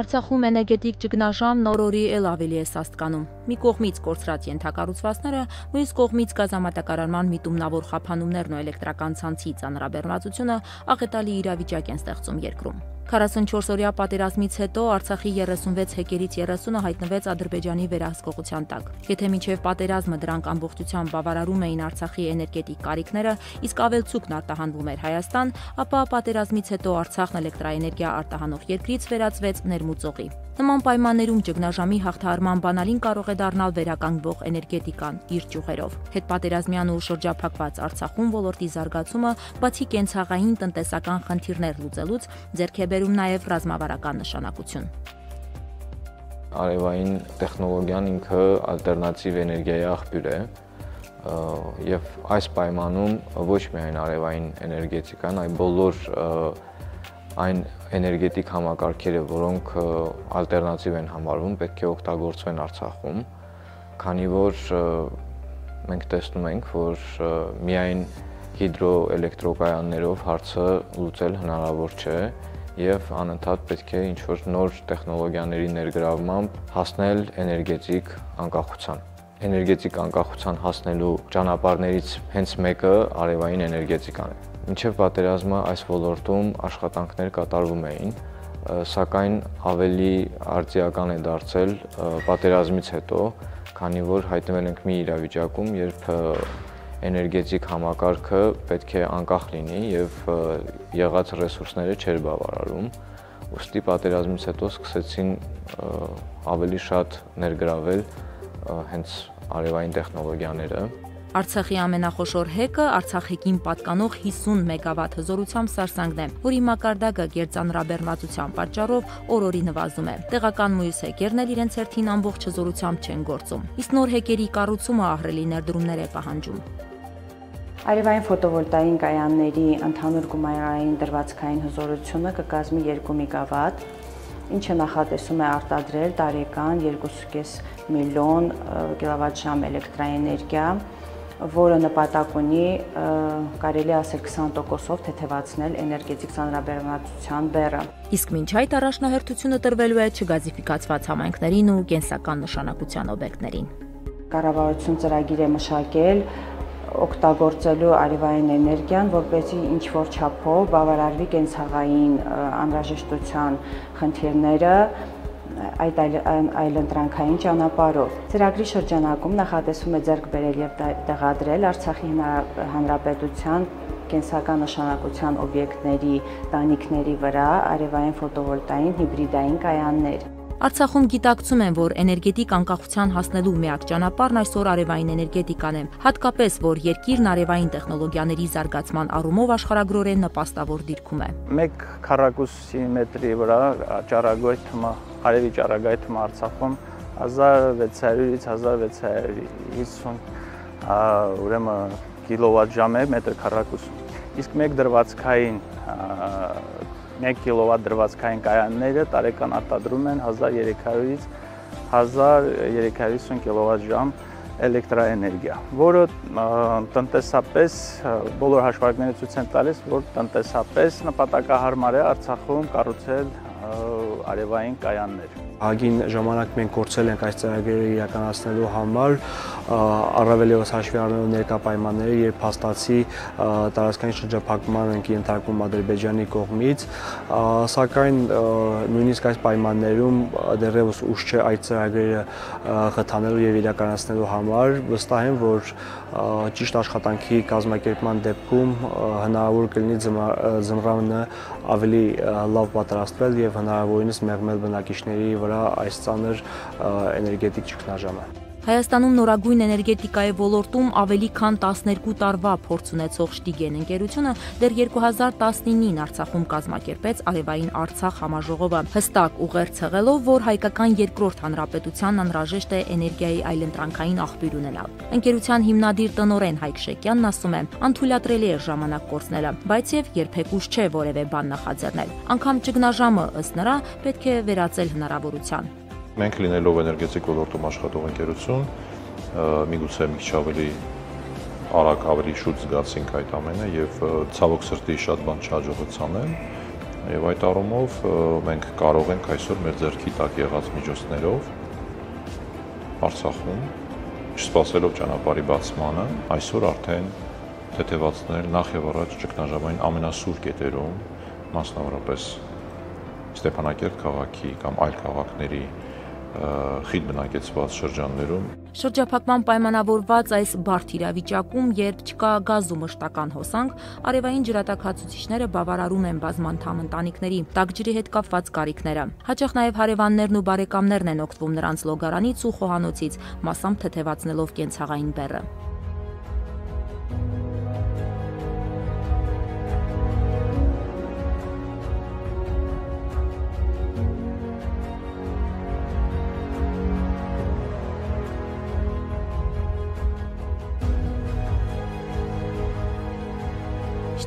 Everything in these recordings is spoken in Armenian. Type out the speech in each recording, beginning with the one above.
Արցախում էներգետիկ ճգնաժամ նոր օրի էլ ավելի է սաստկանում։ Մի կողմից կորցրած ենթակառուցվածքները, մյուս կողմից գազամատակարարման միտումնավոր խափանումներն ու էլեկտրական ցանցի ծանրաբեռնվածությունը աղետալի իրավիճակ են ստեղծում երկրում։ 44-օրյա պատերազմից հետո Արցախի 36 հեկերից 30-ը հայտնվեց Ադրբեջանի վերահսկողության տակ։ Եթե մինչև պատերազմը դրանք ամբողջությամբ բավարարում էին Արցախի էներգետիկ կարիքները, իսկ ավելցուկն արտահանվում էր Հայաստան, ապա պատերազմից հետո Արցախն էլեկտրաէներգիա արտահանող երկրից վերածվեց ներմուծողի։ Նման պայմաններում ճգնաժամի հաղթահարման բանալին կարող է դառնալ վերականգնվող էներգետիկան իր ճյուղերով։ Հետպատերազմյան ու շրջափակված Արցախում ոլորտի զարգացումը, բացի կենցաղային տնտեսական խնդիրներ լուծելուց, ձեռք է բերում նաև ռազմավարական նշանակություն։ Արևային տեխնոլոգիան ինքը ալտերնատիվ էներգիայի աղբյուր է, եւ այս պայմանում ոչ միայն արևային էներգետիկան, այլ բոլոր այն էներգետիկ համակարգերը, որոնք ալտերնատիվ են համարվում, պետք է օգտագործվեն Արցախում, քանի որ մենք տեսնում ենք, որ միայն հիդրոէլեկտրոկայաններով հարցը լուծել հնարավոր չէ եւ անընդհատ պետք է ինչ-որ նոր տեխնոլոգիաների ներգրավմամբ հասնել էներգետիկ անկախության։ Էներգետիկ անկախության հասնելու ճանապարհներից հենց մեկը արևային էներգետիկան է։ Մինչև պատերազմը այս ոլորտում աշխատանքներ կատարվում էին, սակայն ավելի արձիական է դարձել պատերազմից հետո, քանի որ հայտնվել ենք մի իրավիճակում, երբ էներգետիկ համակարգը պետք է անկախ լինի եւ եղած ռեսուրսները չէր բավարարում, ուստի պատերազմից հետո սկսեցին ավելի շատ ներգրավել հենց արևային տեխնոլոգիաները։ Արցախի ամենախոշոր հեկը Արցախեկին պատկանող 50 մեգավատ հզորությամբ սարսանգն է, որի մակարդակը գերծանրաբեռնվածության պատճառով օր-օրի նվազում է։ Տեղական մյուս հեկերն էլ իրենց հերթին ամբողջ հզորությամբ չեն գործում։ Իսկ նոր հեկերի կառուցումը ահռելի ներդրումներ է պահանջում։ Արևային ֆոտովոլտային կայանների ընդհանուր գումարային դրվածքային հզորությունը կկազմի 2 մեգավատ, ինչը նախատեսում է արտադրել տարեկան 2.5 միլիոն կիլովատժամ էլեկտրաէներգիա, որը նպատակ ունի կարելի ասել 20%-ով թեթևացնել էներգետիկ ծանրաբեռնվածության բեռը։ Իսկ մինչ այդ առաջնահերթությունը տրվելու է չգազիֆիկացված համայնքներին ու կենսական նշանակության օբյեկտներին։ Կառավարություն ծրագիր է մշակել օգտագործելու արևային էներգիան, որպեսզի ինչ-որ չափով բավարարվի կենցաղային անհրաժեշտության խնդիրները այլընտրանքային ճանապարհով։ Ծրագրի շրջանակում նախատեսվում է ձեռք բերել եւ տեղադրել Արցախի Հանրապետության կենսական նշանակության օբյեկտների տանիքների վրա արևային ֆոտովոլտային հիբրիդային կայաններ։ Արցախում գիտակցում են, որ էներգետիկ անկախության հասնելու միակ ճանապարհն այսօր արևային էներգետիկան է, հատկապես որ երկիրն արևային տեխնոլոգիաների զարգացման առումով աշխարհագրորեն նպաստավոր դիրքում է։ 1 քառակուսի մետրի վրա ճառագայթումը, արևի ճառագայթումը Արցախում 1600-ից 1650 ուրեմն կիլովատժամ է մետր քառակուսու։ Իսկ 1 դրվածքային 1 կիլովատ դրվածքային կայանները տարեկան արտադրում են 1300-ից 1350 կիլովատժամ էլեկտրաէներգիա, որը տնտեսապես բոլոր հաշվարկները ցույց են տալիս, որ տնտեսապես նպատակահարմար է Արցախում կառուցել արևային կայաններ։ Հագին ժամանակ մենք կորցրել ենք այս ծրագրերը իրականացնելու համար, առավել ևս հաշվի առնելով ներկա պայմանները, երբ փաստացի տարածքային շրջափակման ենք ենթարկվում Ադրբեջանի կողմից, սակայն նույնիսկ այս պայմաններում դեռևս ուշ չէ այդ ծրագրերը խթանելու եւ իրականացնելու համար, վստահ եմ, որ ճիշտ աշխատանքի կազմակերպման դեպքում հնարավոր կլինի ձմռանը ավելի լավ պատրաստվել եւ հնարավորինս մեղմել բնակիչների վրա այս ծանր էներգետիկ ճգնաժամը։ Հայաստանում նորագույն էներգետիկայի ոլորտում ավելի քան 12 տարվա փորձ ունեցող Շտիգեն ընկերությունը դեռ 2019-ին Արցախում կազմակերպեց Արևային Արցախ համաժողովը, հստակ ուղերձ հղելով, որ հայկական երկրորդ հանրապետությանն անհրաժեշտ է էներգիայի այլընտրանքային աղբյուր ունենալ։ Ընկերության հիմնադիր տնօրեն Հայկ Շեկյանն ասում է, անթույլատրելի է ժամանակ կորցնելը, բայց եւ երբեք ուշ չէ որևէ բան նախաձեռնել։ Անգամ ճգնաժամը ըստ նրա պետք է վերածել հնարավորության։ Մենք լինելով էներգետիկ ոլորտում աշխատող ընկերություն, միգուցե մի քիչ ավելի արագ ավելի շուտ զգացինք այդ ամենը եւ ցավոք սրտի շատ բան չհաջողեց անել, Եվ այդ առումով մենք կարող ենք այսօր մեր ձեռքի տակ եղած միջոցներով Արցախում, չսպասելով ճանապարհի բացմանը, այսօր արդեն թեթևացնել նախ եւ առաջ ճգնաժամային ամենասուր կետերում, մասնավորապես Ստեփանակերտ քաղաքի կամ այլ քաղաքների խիտ բնակեցված շրջաններում։ Շրջափակման պայմանավորված այս բարդ իրավիճակում, երբ չկա գազու մշտական հոսանք, արևային ջրատաքացուցիչները բավարարում են բազմանդամ ընտանիքների տաք ջրի հետ կապված կարիքները։ Հաճախ նաև հարևաններն ու բարեկամներն են օգտվում նրանց լոգարանից ու խոհանոցից, մասամբ թեթևացնելով կենցաղային բեռը։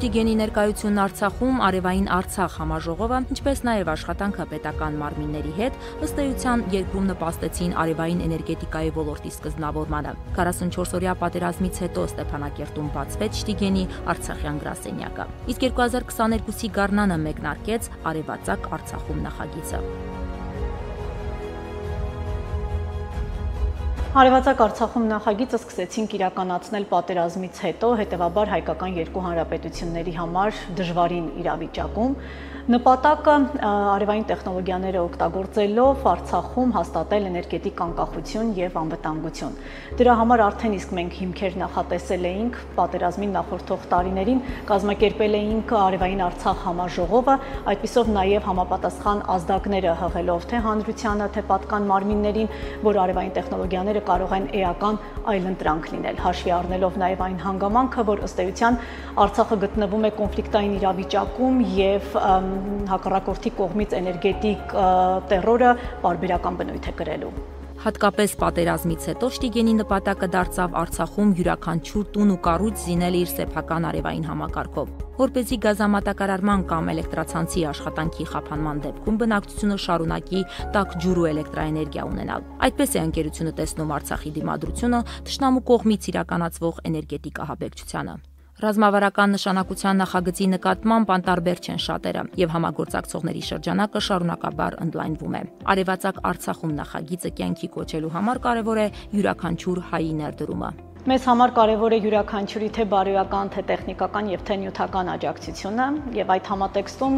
Շտիգենի ներկայությունն Արցախում Արևային Արցախ համաժողովը, ինչպես նաև աշխատանքը պետական մարմինների հետ, ըստ էության երկրում նպաստեցին արևային էներգետիկայի ոլորտի սկզբնավորմանը։ 44-օրյա պատերազմից հետո Ստեփանակերտում բացվեց Շտիգենի Արցախյան գրասենյակը։ Իսկ 2022-ի գարնանը մեկնարկեց Արևածագ Արցախում նախագիծը։ Արևածագ Արցախում նախագիծը սկսեցինք իրականացնել պատերազմից հետո, հետևաբար հայկական երկու հանրապետությունների համար դժվարին իրավիճակում։ Նպատակը արևային տեխնոլոգիաները օգտագործելով Արցախում հաստատել էներգետիկ անկախություն եւ անվտանգություն։ Դրա համար արդեն իսկ մենք հիմքեր նախատեսել էինք պատերազմին նախորդող տարիներին, կազմակերպել էինք Արևային Արցախ համաժողովը, այդպիսով նաեւ համապատասխան ազդակները հղելով թե հանրությանը, թե պատկան մարմիններին, որ արևային տեխնոլոգիաները կարող են էական այլընտրանք լինել, հաշվի առնելով նաև այն հանգամանքը, որ ըստ էության Արցախը գտնվում է կոնֆլիկտային իրավիճակում եւ հակառակորդի կողմից էներգետիկ տերորը պարբերական բնույթ է կրելու։ Հատկապես պատերազմից հետո Շտիգենի նպատակը դարձավ Արցախում յուրաքանչյուր տուն ու կառույց զինել իր սեփական արևային համակարգով, որպեսզի գազամատակարարման կամ էլեկտրացանցի աշխատանքի խափանման դեպքում բնակչությունը շարունակի տաք ջուր ու էլեկտրաէներգիա ունենալ։ Այդպես է ընկերությունը տեսնում Արցախի դիմադրությունը թշնամու կողմից իրականացվող էներգետիկ ահաբեկչությանը։ Ռազմավարական նշանակության նախագծի նկատմամբ անտարբեր չեն շատերը, եւ համագործակցողների շրջանակը շարունակաբար ընդլայնվում է։ Արևածագ Արցախում նախագիծը կյանքի կոչելու համար կարևոր է յուրաքանչյուր հայի ներդրումը։ Մեզ համար կարևոր է յուրաքանչյուրի թե բարոյական, թե տեխնիկական եւ թե նյութական աջակցությունը եւ այդ համատեքստում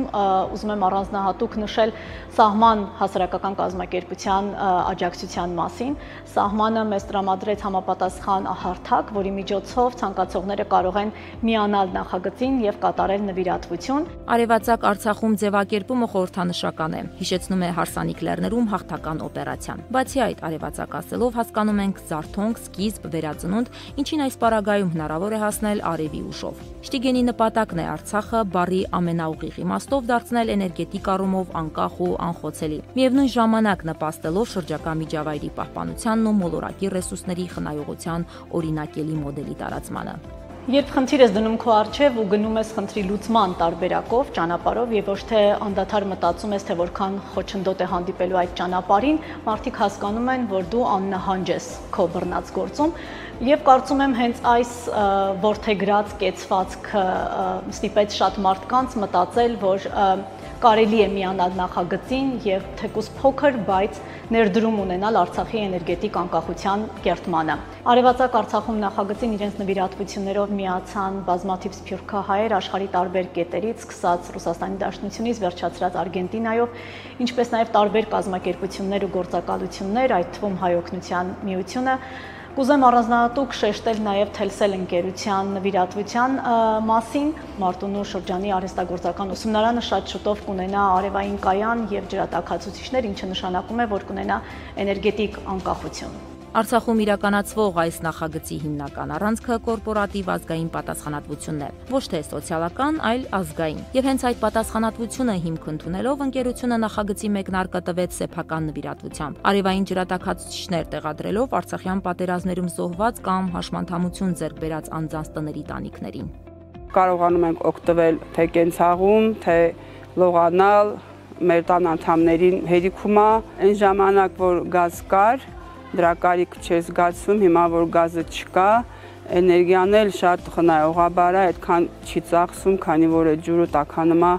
ուզում եմ առանձնահատուկ նշել սահման հասարակական կազմակերպության աջակցության մասին։ Սահմանը մեզ տրամադրեց համապատասխան հարթակ, որի միջոցով ցանկացողները կարող են միանալ նախագծին եւ կատարել նվիրատվություն։ Արևածագ Արցախում ձևակերպումը խորհրդանշական է, հիշեցնում է Հարսանիք Լեռներում հաղթական օպերացիան։ Բացի այդ, արևածագ ասելով հասկանում ենք զարթոնք, սկիզբ, վերածնունդ, ինչին այս պարագայում հնարավոր է հասնել արևի ուժով։ Շտիգենի նպատակն է Արցախը բառի ամենաուղիղ իմաստով դարձնել էներգետիկ առումով անկախ ու անխոցելի, միևնույն ժամանակ նպաստելով շրջակա միջավայրի պահպանությանն ու մոլորակի ռեսուրսների խնայողության օրինակելի մոդելի տարածմանը։ Երբ խնդիր ես դնում քո առջև ու գնում ես խնդրի լուծման տարբերակով, ճանապարհով եւ ոչ թե անդադար մտածում ես, թե որքան խոչընդոտ է հանդիպելու այդ ճանապարհին, մարդիկ հասկանում են, որ դու աննահանջ ես քո բռնած գործում եւ կարծում եմ հենց այս ворթեգրած կեցվածքը ստիպեց շատ մարդկանց մտածել, որ կարելի է միանալ նախագծին եւ թեկուզ փոքր, բայց ներդրում ունենալ Արցախի էներգետիկ անկախության կերտմանը։ Արևածագ Արցախում նախագծին իրենց նվիրատվություններով միացան բազմաթիվ սփյուռքահայեր աշխարհի տարբեր կետերից, սկսած Ռուսաստանի Դաշնությունից, վերջացրած Արգենտինայով, ինչպես նաև տարբեր կազմակերպություններ ու գործակալություններ, այդ թվում Հայ օգնության միությունը։ Կուզեմ առանձնահատուկ շեշտել նաև Telcel ընկերության նվիրատվության մասին։ Մարտունու շրջանի արհեստագործական ուսումնարանը շատ շուտով կունենա արևային կայան եւ ջրատաքացուցիչներ, ինչը նշանակում է, որ կունենա էներգետիկ անկախություն։ Արցախում իրականացվող այս նախագծի հիմնական առանցքը կորպորատիվ ազգային պատասխանատվությունն է, ոչ թե սոցիալական, այլ ազգային։ Եվ հենց այդ պատասխանատվությունը հիմք ընդունելով ընկերությունը նախագծի մեկնարկը տվեց սեփական նվիրատվությամբ, արևային ջրատաքացուցիչներ տեղադրելով Արցախյան պատերազմներում զոհված կամ հաշմանդամություն ձեռք բերած անձանց տների տանիքներին։ Կարողանում ենք օգտվել թե կենցաղում, թե լողանալ, մեր տան անդամներին հերիքում է, այն ժամանակ որ գազ կար, դրա կարիք չէր զգացում, հիմա որ գազը չկա, էներգիան էլ շատ խնայողաբար է, այդքան չի ծախսում, քանի որ այդ ջուրը տաքանում է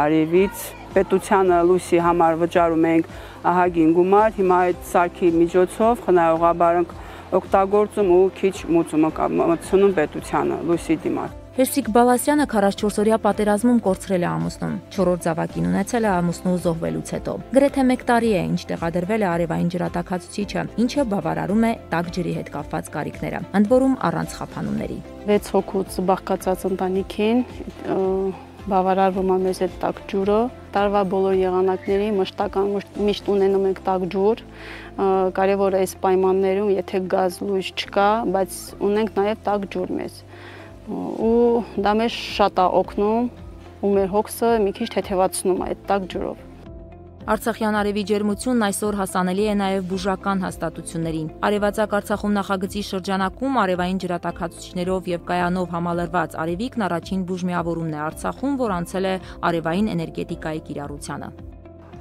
արևից, պետությանը լույսի համար վճարում ենք ահագին գումար, հիմա այդ սարքի միջոցով խնայողաբար ենք օգտագործում ու քիչ մուծում մտցնում պետությանը լույսի դիմաց։ Հերսիկ Բալասյանը 44-օրյա պատերազմում կորցրել է ամուսնուն, 4-րդ զավակին ունեցել է ամուսնու զոհվելուց հետո։ Գրեթե 1 տարի է, ինչ տեղադրվել է արևային ջրատաքացուցիչը, ինչը բավարարում է տաք ջրի հետ կապված կարիքները, ընդ որում առանց խափանումների։ 6 հոգուց բաղկացած ընտանիքին բավարարվում է մեզ այդ տաք ջուրը։ Տարվա բոլոր եղանակների մշտական միշտ ունենում ենք տաք ջուր։ Կարևոր է այս պայմաններում, եթե գազ լույս չկա, բայց ունենք նաև տաք ջուր մեզ։ Ու դա մեզ շատ է օգնում ու մեր հոգսը մի քիչ թեթևացնում է այդ տաք ջուրով։ Արցախյան արևի ջերմությունն այսօր հասանելի է նաև բուժական հաստատություններին։ Արևածագ Արցախում նախագծի շրջանակում արևային ջրատաքացուցիչներով եւ կայանով համալրված Արևիկն առաջին բուժմիավորումն է Արցախում, որ անցել է արևային էներգետիկայի կիրառությանը։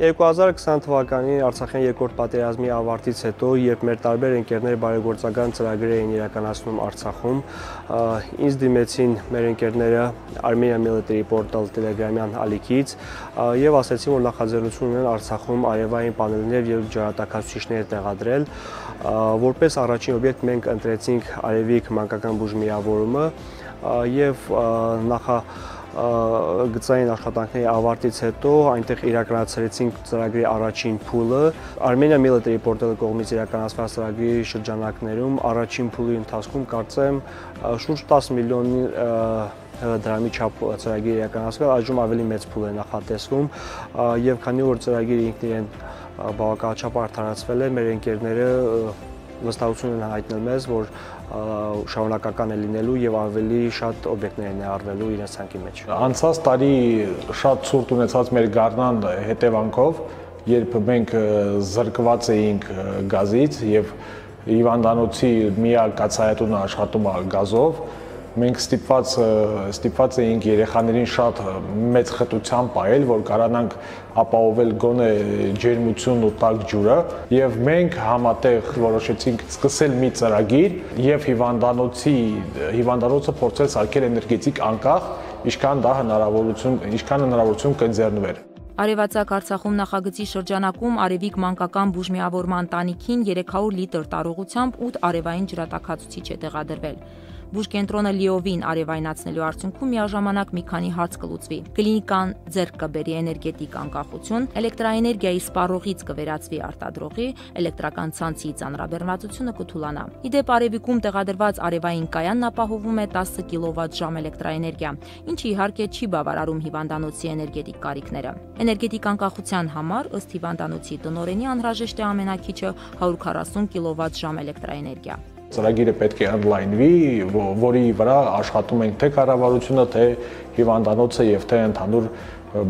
2020 թվականին Արցախյան երկրորդ պատերազմի ավարտից հետո, երբ մեր տարբեր ընկերներ բարեգործական ծրագրեր էին իրականացնում Արցախում, ինձ դիմեցին մեր ընկերները Armenia Military Portal Telegram-յան ալիքից եւ ասացին, որ նախաձեռնություն ունեն Արցախում արևային պանելներ եւ ջրատաքացուցիչներ տեղադրել։ Որպես առաջին օբյեկտ մենք ընտրեցինք Արևիկ մանկական բուժմիավորումը եւ գծային աշխատանքների ավարտից հետո այնտեղ իրականացրեցինք ծրագրի առաջին փուլը։ Armenia Military Portal-ի կողմից իրականացված ծրագրի շրջանակներում առաջին փուլի ընթացքում կարծեմ շուրջ 10 միլիոն դրամի չափ ծրագիր իրականացվել, այժմ ավելի մեծ փուլ է նախատեսվում եւ քանի որ ծրագիրը ինքն իրեն բավականաչափ արդարացվել է, մեր ընկերները վստահություն են հայտնել մեզ, որ շարունակական է լինելու եւ ավելի շատ օբյեկտներ են ներառվելու իրենց ցանկի մեջ։ Անցած տարի շատ ցուրտ ունեցած մեր գարնան հետևանքով, երբ մենք զրկված էինք գազից եւ հիվանդանոցի միակ կացայատունը աշխատում է գազով, մենք ստիպված էինք երեխաներին շատ մեծ խտությամբ պահել, որ կարողանանք ապահովել գոնե ջերմությունն ու տաք ջուրը, եւ մենք համատեղ որոշեցինք սկսել մի ծրագիր եւ հիվանդանոցը փորձել սարքել էներգետիկ անկախ, ինչքան հնարավորություն կընձեռնվեր։ Արևածագ Արցախում նախագծի շրջանակում Արևիկ մանկական բուժմիավորման տանիքին 300 լիտր տարողությամբ 8 արևային ջրատաքացուցիչ է տեղադրվել։ Բուժկենտրոնը լիովին արևայնացնելու արդյունքում միաժամանակ մի քանի հարց կլուծվի։ Կլինիկան ձեռք կբերի էներգետիկ անկախություն, էլեկտրաէներգիայի սպառողից կվերածվի արտադրողի, էլեկտրական ցանցի ծանրաբեռնվածությունը կթուլանա։ Իդեպ Արևիկում տեղադրված արևային կայանն ապահովում է 10 կիլովատժամ էլեկտրաէներգիա, ինչը իհարկե չի բավարարում հիվանդանոցի էներգետիկ կարիքները։ Էներգետիկ անկախության համար ըստ հիվանդանոցի տնօրենի անհրաժեշտ է ամենակիչը 140 կիլովատժամ էլեկտրաէներգիա։ Ծրագիրը պետք է ընդլայնվի, որի վրա աշխատում ենք թե կառավարությունը, թե հիվանդանոցը եւ թե ընդհանուր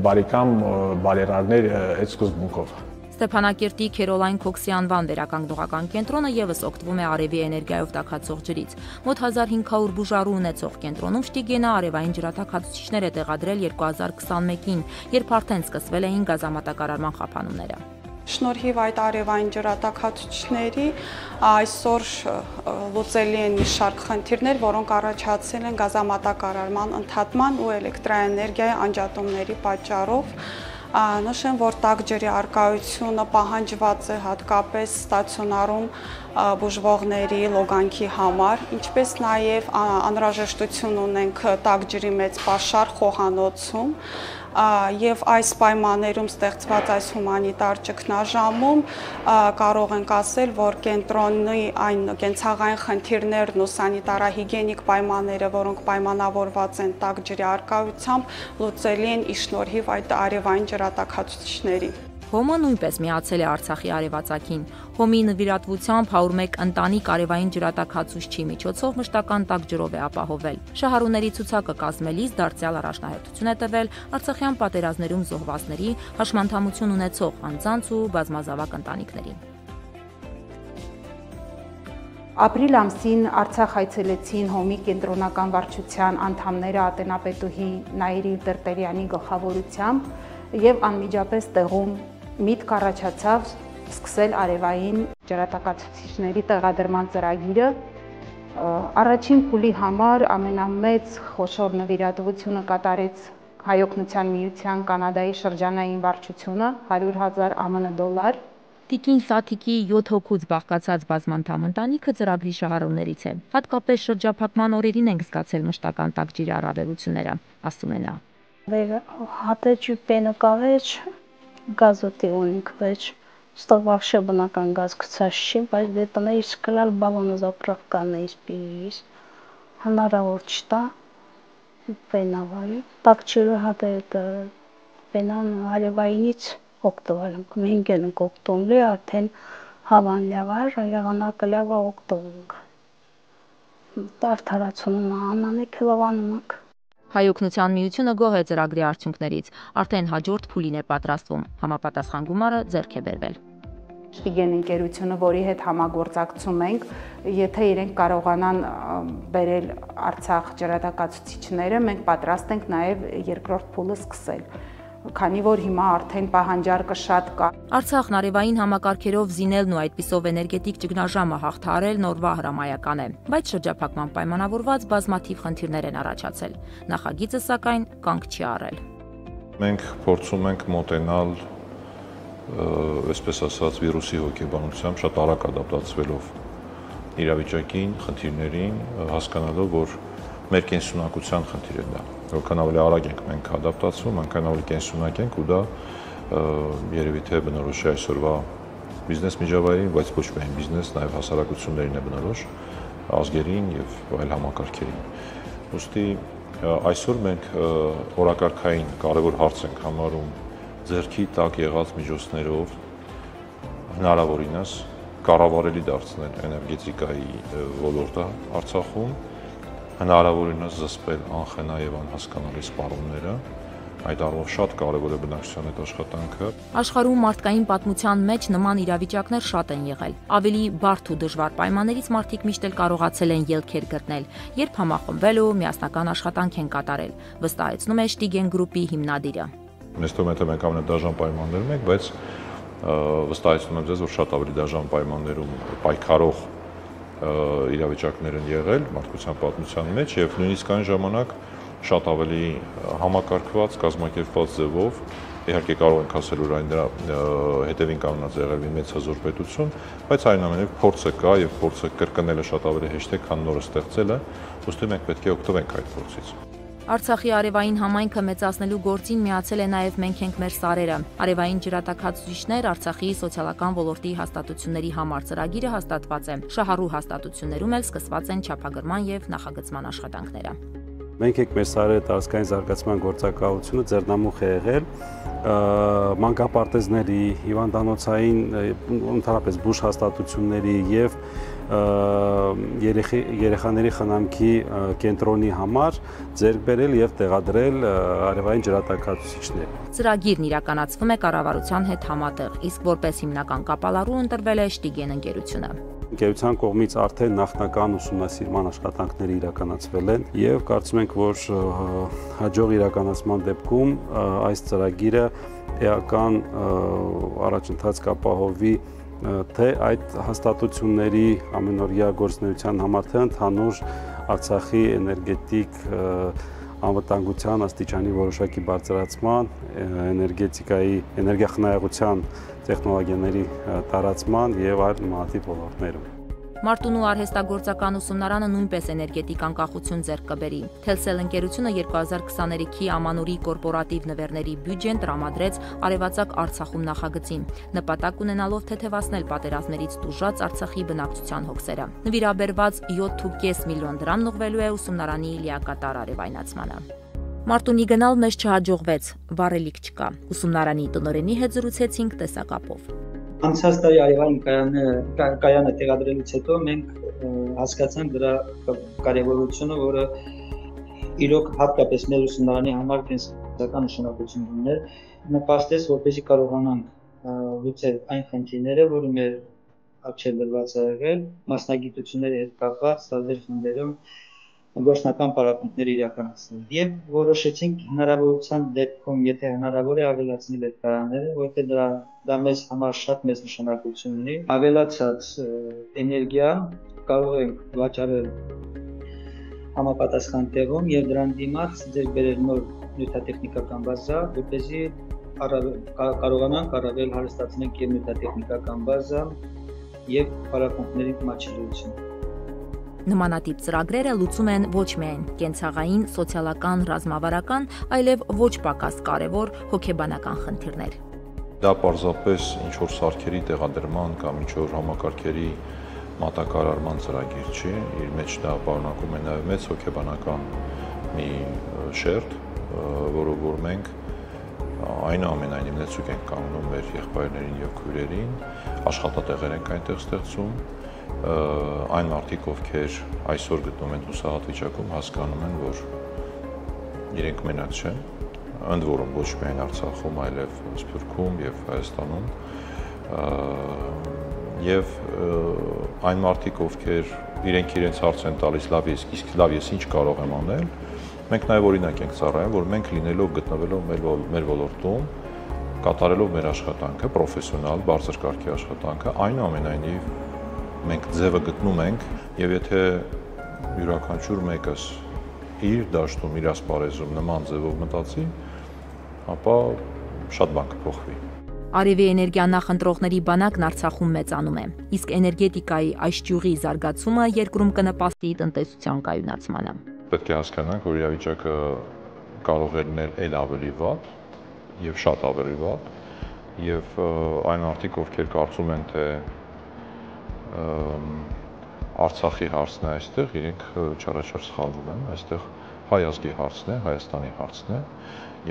բարեկամ բարերարներ այդ սկզբունքով։ Ստեփանակերտի Քերոլայն Քոքսի անվան վերականգնողական կենտրոնը եւս օգտվում է արևի էներգիայով տաքացող ջրից։ Մոտ 1500 բուժարու ունեցող կենտրոնում Շտիգենը արևային ջրատաքացուցիչներ է տեղադրել 2021-ին, երբ արդեն սկսվել էին գազամատակարարման խափանումները։ Շնորհիվ այդ արևային ջրատաքացուցիչների այսօր լուծելի են մի շարք խնդիրներ, որոնք առաջացել են գազամատակարարման ընդհատման ու էլեկտրաէներգիայի անջատումների պատճառով։ Նշեմ, որ տաք ջրի առկայությունը պահանջված է հատկապես ստացիոնարում բուժվողների լոգանքի համար, ինչպես նաև անհրաժեշտություն ունենք տաք ջրի մեծ պաշար խոհանոցում եւ այս պայմաններում ստեղծված այս հումանիտար ճգնաժամում կարող ենք ասել, որ կենտրոնի այն կենցաղային խնդիրներն ու սանիտարահիգիենիկ պայմանները, որոնք պայմանավորված են տաք ջրի առկայությամբ, լուծելի են ի շնորհիվ այդ արևային ջրատաքացուցիչների։ Հոմը նույնպես միացել է Արցախի արևածագին։ Հոմի նվիրատվությամբ 101 ընտանիք արևային ջրատաքացուցչի միջոցով մշտական տաք ջրով է ապահովել։ Շահառուների ցուցակը կազմելիս դարձյալ առաջնահերթություն է տվել Արցախյան պատերազմներում զոհվածների, հաշմանդամություն ունեցող անձանց ու բազմազավակ ընտանիքներին։ Ապրիլ ամսին Արցախ այցելեցին Հոմի կենտրոնական վարչության անդամները ատենապետուհի Նաիրի Տրտերյանի գլխավորությամբ եւ անմիջապես տեղում միտք առաջացավ սկսել արևային ջրատաքացուցիչների տեղադրման ծրագիրը։ Առաջին փուլի համար ամենամեծ խոշոր նվիրատվությունը կատարեց Հայօգնության միության Կանադայի շրջանային վարչությունը 100,000 ԱՄՆ դոլար։ Տիկին Սաթիկի 7 հոգուց բաղկացած բազմանդամ ընտանիքը ծրագրի շահառուներից է։ Հատկապես շրջափակման օրերին ենք զգացել մշտական տակճիրի առավելությունները, ասում է նա։ Հատեճ պենակավեջ, գազոտի ունիքվեջ, что вообще բնական գազ գցած չի, բայց դե տնեի սկրալ բալոնը զապրականը իսպիրիս, հնարավոր չտա, պենավարի, տակճիրը հատը это պենան արևայինից օգտվել ենք, մենք ենք օգտոնլի արդեն հավան լավար, եղանակը լավա օգտոնք, տարթարացունը անանը կլավանում ենք։ Հայօգնության միությունը գոհ է ծրագրի արդյունքներից, արդեն հաջորդ փուլին է պատրաստվում, համապատասխան գումարը ձեռք է բերվել։ Շտիգեն ընկերությունը, որի հետ համագործակցում ենք, եթե իրենք կարողանան բերել Արցախ ջրատակացուցիչները, մենք պատրաստ ենք նաև երկրորդ փուլը սկսել, քանի որ հիմա արդեն պահանջարկը շատ կա։ Արցախն արևային համակարգերով զինելն ու այդպիսով էներգետիկ ճգնաժամը հաղթահարել նորվա հրամայական է, բայց շրջափակման պայմանավորված բազմաթիվ խնդիրներ են առաջացել։ Նախագիծը սակայն կանգ չի առել։ Մենք փորձում ենք մոտենալ այսպես ասած վիրուսի հոգեբանությամբ շատ արագ ադապտացվելով իրավիճակին, խնդիրներին, հասկանալով, որ մեր կենսունակության խնդիր է դա։ Որքան ավելի արագ ենք մենք ադապտացվում, այնքան ավելի կենսունակ ենք ու դա երևի թե բնորոշ է այսօրվա բիզնես միջավայրին, բայց ոչ միայն բիզնես, նաև հասարակություններին է բնորոշ, ազգերին եւ այլ համակարգերին։ Ուստի այսօր մենք օրակարգային կարևոր հարց ենք համարում ձեռքի տակ եղած միջոցներով հնարավորինս կառավարելի դարձնել էներգետիկայի ոլորտը Արցախում, հնարավորինս զսպել անխենա եւ անհասկանալի սպառումները, այդ առումով շատ կարևոր է բնակչության այդ աշխատանքը։ Աշխարհում մարդկային պատմության մեջ նման իրավիճակներ շատ են եղել։ Ավելի բարդ ու դժվար պայմաններից մարդիկ միշտ էլ կարողացել են ելքեր գտնել, երբ համախմբվել ու միասնական աշխատանք են կատարել, վստահեցնում է Շտիգեն գրուպի հիմնադիրը։ Մեզ թվում է թե մենք ամենադաժան պայմաններում ենք, բայց վստահեցնում եմ ձեզ, որ շատ ավելի դաժան պայմաններում պայքարող իրավիճակներ են եղել մարդկության պատմության մեջ եւ նույնիսկ այն ժամանակ շատ ավելի համակարգված, կազմակերպված ձևով, իհարկե կարող ենք ասել, որ այն դրա հետևին կանգնած եղել մի մեծ հզոր պետություն, բայց այնուամենայնիվ փորձը կա եւ փորձը կրկնելը շատ ավելի հեշտ է, քան նորը ստեղծելը, ուստի մենք պետք է օգտվենք այդ փորձից։ Արցախի արևային համայնքը մեծացնելու գործին միացել է նաև «Մենք ենք մեր սարերը»։ Արևային ջրատակացուցիչներ Արցախի սոցիալական ոլորտի հաստատությունների համար ծրագիրը հաստատված է։ Շահառու հաստատություններում էլ սկսված են չափագրման եւ նախագծման աշխատանքները։ Մենք ենք մեր սարերը տարածքային զարգացման գործակալությունը ձեռնամուխ է եղել մանկապարտեզների, հիվանդանոցային, ընդհանրապես բուժ հաստատությունների եւ երեխաների խնամքի կենտրոնի համար ձեռք բերել եւ տեղադրել արևային ջրատակացուցիչներ։ Ծրագիրն իրականացվում է կառավարության հետ համատեղ, իսկ որպես հիմնական կապալառու ընտրվել է Շտիգեն ընկերությունը։ Ընկերության կողմից արդեն նախնական ուսումնասիրման աշխատանքները իրականացվել են եւ կարծում ենք, որ հաջող իրականացման դեպքում այս ծրագիրը էական առաջընթաց կապահովի թե այդ հաստատությունների ամենօրյա գործունեության համար, թե ընդհանուր Արցախի էներգետիկ անվտանգության աստիճանի որոշակի բարձրացման, էներգետիկայի, էներգիախնայողության տեխնոլոգիաների տարածման եւ այլ նմանատիպ ոլորտներում։ Մարտունու արհեստագործական ուսումնարանը նույնպես էներգետիկ անկախություն ձեռք կբերի։ Թելսել ընկերությունը 2023-ի ամանորի կորպորատիվ նվերների բյուջեն տրամադրեց Արևածագ Արցախում նախագծին, նպատակ ունենալով թեթևացնել պատերազմներից տուժած Արցախի բնակչության հոգսերը։ Նվիրաբերված 7.5 միլիոն դրամ ուղղվելու է ուսումնարանի լիակատար արևայնացմանը։ Մարտունի գնալ մեզ չհաջողվեց, վառելիք չկա։ Ուսումնարանի տնօրենի հետ զրուցեցինք տեսակապով։ Անցած տարի արևային կայանը տեղադրելուց հետո մենք հասկացանք դրա կարևորությունը, որը իրոք հատկապես մեր ուսումնարանի համար կենսական նշանակություն ուներ, նպաստեց, որպեսզի կարողանանք լուծել այն խնդիրները, որը մեր առջև դրված է եղել, մասնագիտությունների հետ կապված տարբեր խնդիրներում գործնական պարապմունքներ իրականացնել եւ որոշեցինք հնարավորության դեպքում, եթե հնարավոր է ավելացնել այդ կայանները, որտեղ դա մեզ համար շատ մեծ նշանակություն ունի, ավելացած էներգիա կարող ենք վաճառել համապատասխան տեղում եւ դրան դիմաց ձեռք բերել նոր նյութատեխնիկական բազա, որպեսզի կարողանանք առավել հարստացնել եւ նյութատեխնիկական բազա եւ բարակոնքների մատչելիությունը։ Նմանատիպ ծրագրերը լուծում են ոչ միայն կենցաղային, սոցիալական, ռազմավարական, այլև ոչ պակաս կարևոր հոգեբանական խնդիրներ։ Դա պարզապես ինչ-որ սարքերի տեղադրման կամ ինչ-որ համակարգերի մատակարարման ծրագիր չի, իր մեջ դա պարունակում է նաև մեծ հոգեբանական մի շերտ, որով որ մենք այնուամենայնիվ նեցուկ ենք կանգնում մեր եղբայրներին եւ քույրերին, աշխատատեղեր ենք այնտեղ ստեղծում, այն մարդիկ, ովքեր այսօր գտնվում են հուսահատ վիճակում, հասկանում են, որ իրենք մենակ չեն, ընդ որում ոչ միայն Արցախում, այլև Սփյուռքում եւ Հայաստանում, եւ այն մարդիկ, ովքեր իրենց հարց են տալիս, լավ ես ինչ կարող եմ անել, մենք նաև օրինակ ենք ծառայում, որ մենք լինելով, գտնվելով մեր ոլորտում, կատարելով մեր աշխատանքը, պրոֆեսիոնալ, բարձր կարգի աշխատանքը, այնուամենայնիվ մենք ձևը գտնում ենք եւ եթե յուրաքանչյուր մեկս իր դաշտում, իր ասպարեզում նման ձևով մտածի, ապա շատ բան կփոխվի։ Արևի էներգիա նախընտրողների բանակն Արցախում մեծանում է, իսկ էներգետիկայի այս ճյուղի զարգացումը երկրում կնպաստի տնտեսության կայունացմանը։ Պետք է հասկանանք, որ իրավիճակը կարող է լինել այլ ավելի վատ եւ շատ ավելի վատ եւ այն մարդիկ, ովքեր կարծում են, թե Արցախի հարցն է այստեղ, իրենք չարաչար սխալվում են, այստեղ հայ ազգի հարցն է, Հայաստանի հարցն է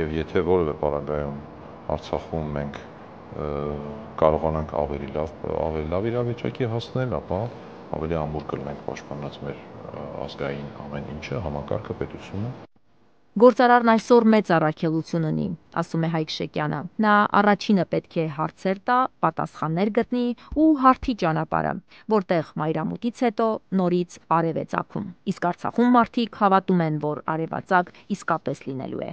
եւ եթե որևէ պարագայում Արցախում մենք կարողանանք ավելի լավ իրավիճակի հասնել, ապա ավելի ամուր կլինենք պաշտպանած մեր ազգային ամեն ինչը, համակարգը, պետությունը։ Գործարարն այսօր մեծ առաքելություն ունի, ասում է Հայկ Շեկյանը։ Նա առաջինը պետք է հարցեր տա, պատասխաններ գտնի ու հարթի ճանապարհը, որտեղ մայրամուտից հետո նորից արև է ծագում։ Իսկ Արցախում մարդիկ հավատում են, որ արևածագ իսկապես լինելու է։